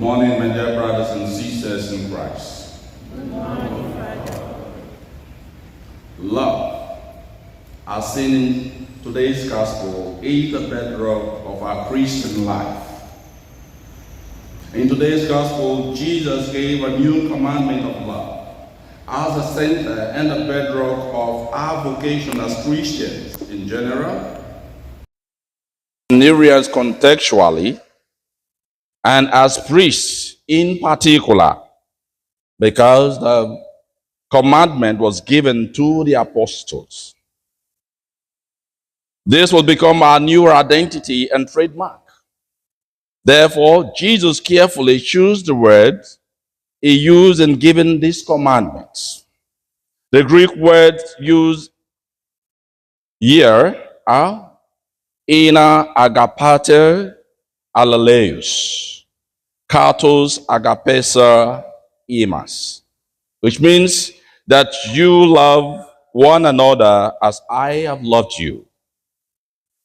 morning, my dear brothers and sisters in Christ. Good morning, Father. Love, as seen in today's gospel, is the bedrock of our Christian life. In today's gospel, Jesus gave a new commandment of love as the center and the bedrock of our vocation as Christians in general, in areas contextually, and as priests in particular, because the commandment was given to the apostles. This will become our new identity and trademark. Therefore, Jesus carefully chose the words he used in giving these commandments. The Greek words used here are ena agapate alaleus, katos agapesa emas, which means that you love one another as I have loved you.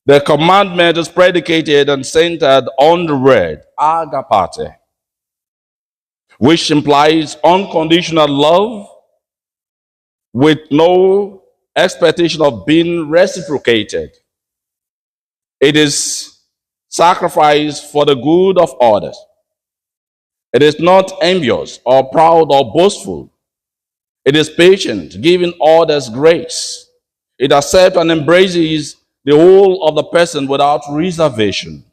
The commandment is predicated and centered on the word agapate, which implies unconditional love with no expectation of being reciprocated. It is sacrifice for the good of others. It is not envious or proud or boastful. It is patient, giving others grace. It accepts and embraces the whole of the person without reservation.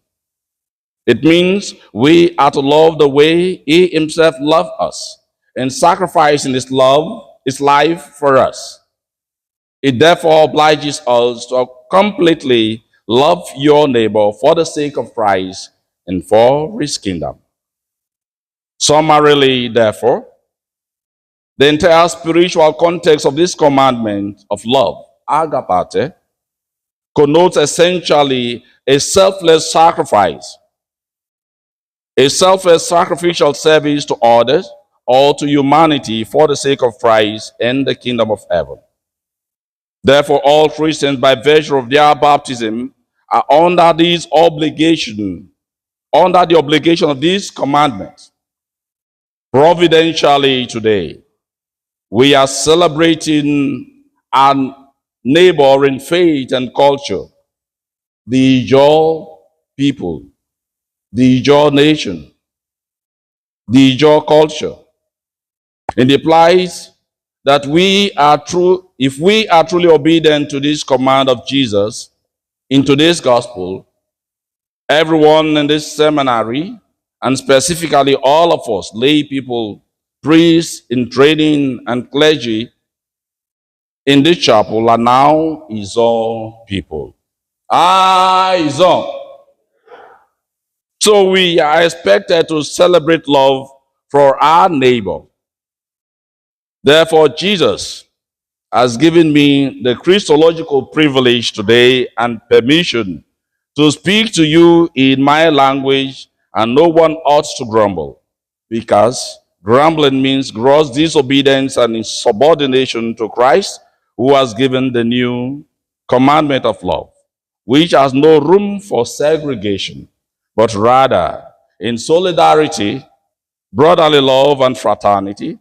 It means we are to love the way he himself loved us and sacrificing his life for us. It therefore obliges us to completely love your neighbor for the sake of Christ and for his kingdom. Summarily, therefore, the entire spiritual context of this commandment of love, agapate, connotes essentially a selfless sacrifice, a selfless sacrificial service to others or to humanity for the sake of Christ and the kingdom of heaven. Therefore, all Christians, by virtue of their baptism, are under the obligation of these commandments. Providentially today, we are celebrating our neighbor in faith and culture, the Ijaw people, the Ijaw nation, the Ijaw culture. It implies that if we are truly obedient to this command of Jesus in today's gospel, everyone in this seminary, and specifically all of us, lay people, priests in training, and clergy in this chapel are now Ijaw people. Ijaw. So we are expected to celebrate love for our neighbor. Therefore, Jesus has given me the Christological privilege today and permission to speak to you in my language, and no one ought to grumble, because grumbling means gross disobedience and insubordination to Christ, who has given the new commandment of love, which has no room for segregation, but rather in solidarity, brotherly love, and fraternity.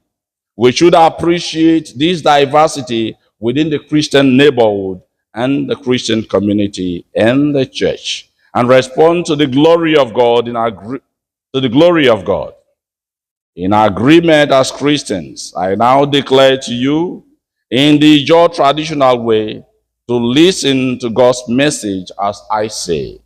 We should appreciate this diversity within the Christian neighborhood and the Christian community and the church, and respond to the glory of God In agreement as Christians, I now declare to you, in the Ijaw traditional way, to listen to God's message as I say.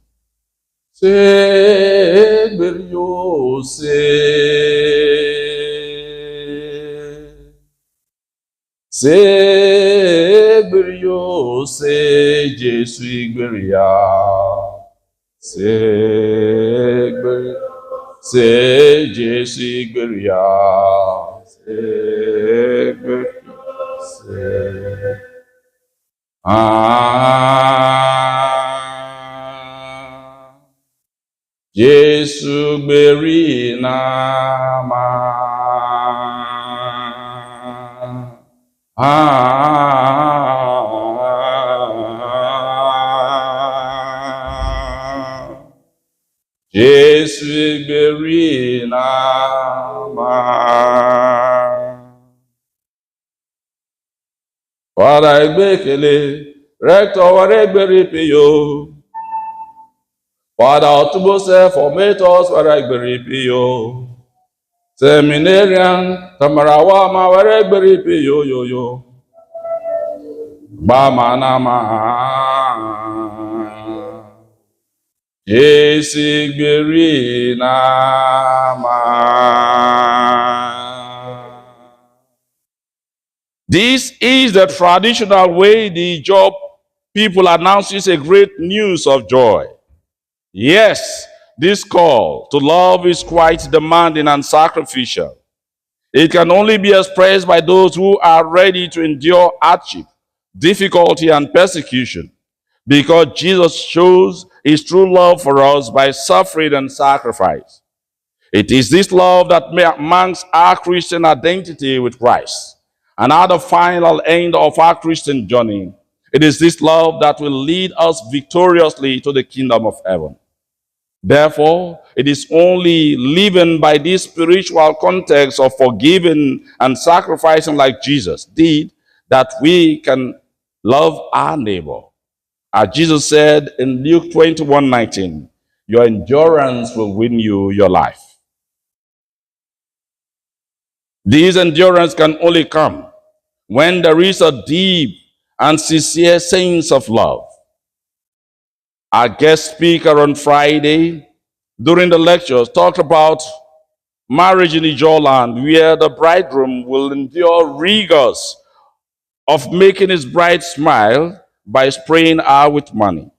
Sebrio se Jesu igberia. Se Jesu igberia. Jesu gberi nama. Jesu gberi nama. Father Egbekele, Rector Waregberipio. Father Otubose, Formators Waregberipio. Seminarian, Tamarawama Waregberipio yo. Bamanama. Jesigberi nama. This is the traditional way the Job people announces a great news of joy. Yes, this call to love is quite demanding and sacrificial. It can only be expressed by those who are ready to endure hardship, difficulty, and persecution, because Jesus shows his true love for us by suffering and sacrifice. It is this love that marks our Christian identity with Christ. And at the final end of our Christian journey, it is this love that will lead us victoriously to the kingdom of heaven. Therefore, it is only living by this spiritual context of forgiving and sacrificing like Jesus did that we can love our neighbor. As Jesus said in Luke 21:19, your endurance will win you your life. This endurance can only come when there is a deep and sincere sense of love. Our guest speaker on Friday during the lectures talked about marriage in Ijoland, where the bridegroom will endure rigors of making his bride smile by spraying her with money,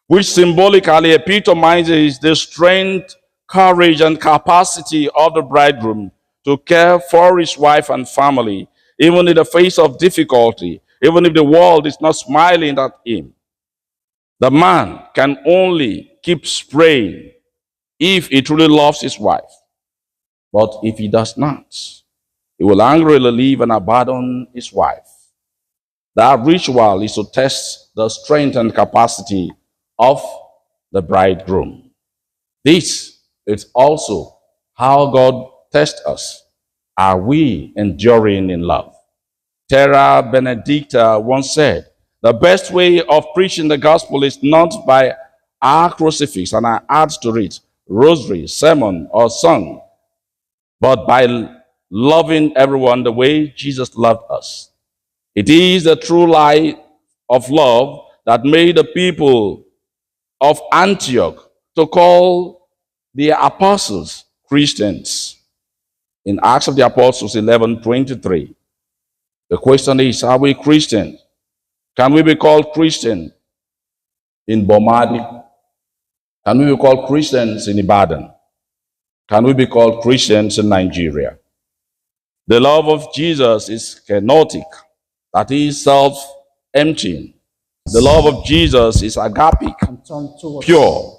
which symbolically epitomizes the strength, courage, and capacity of the bridegroom to care for his wife and family, even in the face of difficulty, even if the world is not smiling at him. The man can only keep spraying if he truly loves his wife. But if he does not, he will angrily leave and abandon his wife. That ritual is to test the strength and capacity of the bridegroom. This is also how God tests us. Are we enduring in love? Terra Benedicta once said, the best way of preaching the gospel is not by our crucifix and our ads to it, rosary, sermon, or song, but by loving everyone the way Jesus loved us. It is the true light of love that made the people of Antioch to call the apostles Christians. In Acts of the Apostles 11:23, the question is, are we Christians? Can we be called Christian in Bomadi? Can we be called Christians in Ibadan? Can we be called Christians in Nigeria? The love of Jesus is kenotic, that is self-emptying. The love of Jesus is agapic, pure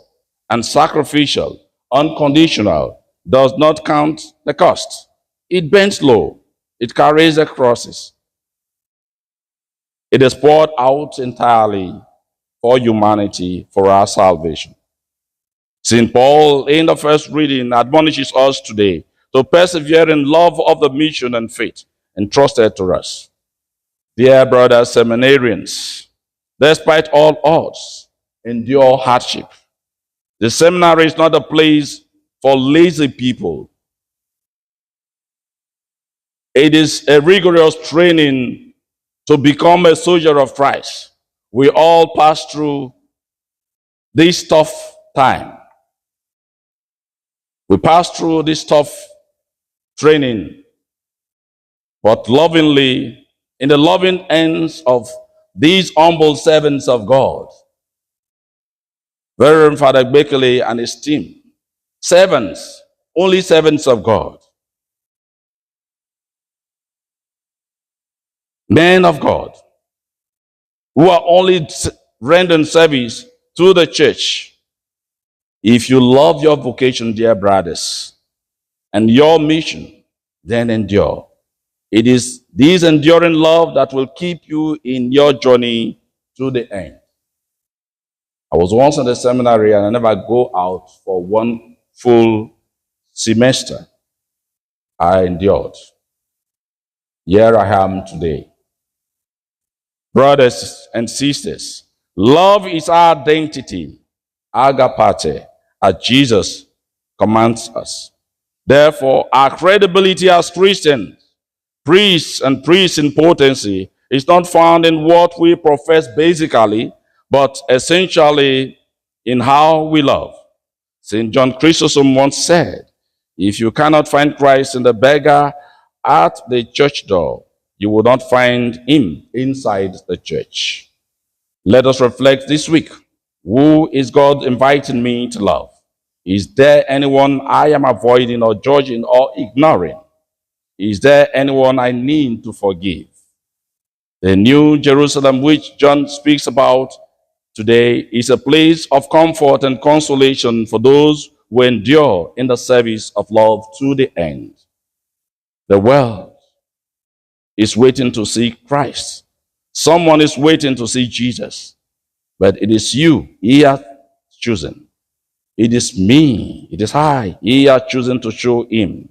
and sacrificial, unconditional, does not count the cost. It bends low. It carries the crosses. It is poured out entirely for humanity, for our salvation. St. Paul, in the first reading, admonishes us today to persevere in love of the mission and faith entrusted to us. Dear brothers seminarians, despite all odds, endure hardship. The seminary is not a place for lazy people. It is a rigorous training to become a soldier of Christ. We all pass through this tough time. We pass through this tough training, but lovingly, in the loving hands of these humble servants of God, Reverend Father Bekele and his team, servants, only servants of God, men of God, who are only rendering service to the church. If you love your vocation, dear brothers, and your mission, then endure. It is this enduring love that will keep you in your journey to the end. I was once in the seminary and I never go out for one full semester. I endured. Here I am today. Brothers and sisters, love is our identity, agapate, as Jesus commands us. Therefore, our credibility as Christians, priests and priests in potency, is not found in what we profess basically, but essentially in how we love. St. John Chrysostom once said, if you cannot find Christ in the beggar at the church door, you will not find him inside the church. Let us reflect this week. Who is God inviting me to love? Is there anyone I am avoiding or judging or ignoring? Is there anyone I need to forgive? The New Jerusalem, which John speaks about today, is a place of comfort and consolation for those who endure in the service of love to the end. The world is waiting to see Christ. Someone is waiting to see Jesus. But it is you he has chosen. It is me, it is I he has chosen to show him.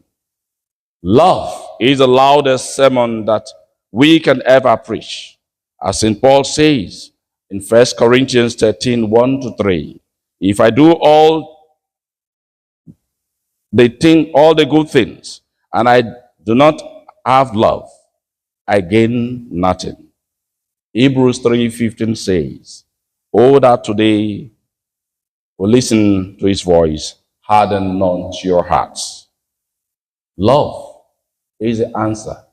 Love is the loudest sermon that we can ever preach. As St. Paul says in 1 Corinthians 13, 1-3, if I do all the good things, and I do not have love, I gain nothing. Hebrews 3:15 says, oh, that today we listen to his voice, harden not your hearts. Love is the answer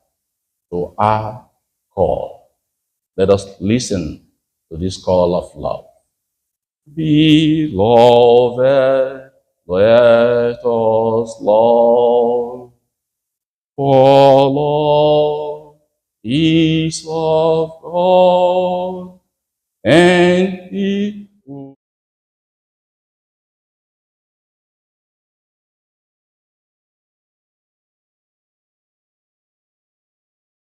to our call. Let us listen to this call of love. Beloved, let us love, for love is of God, and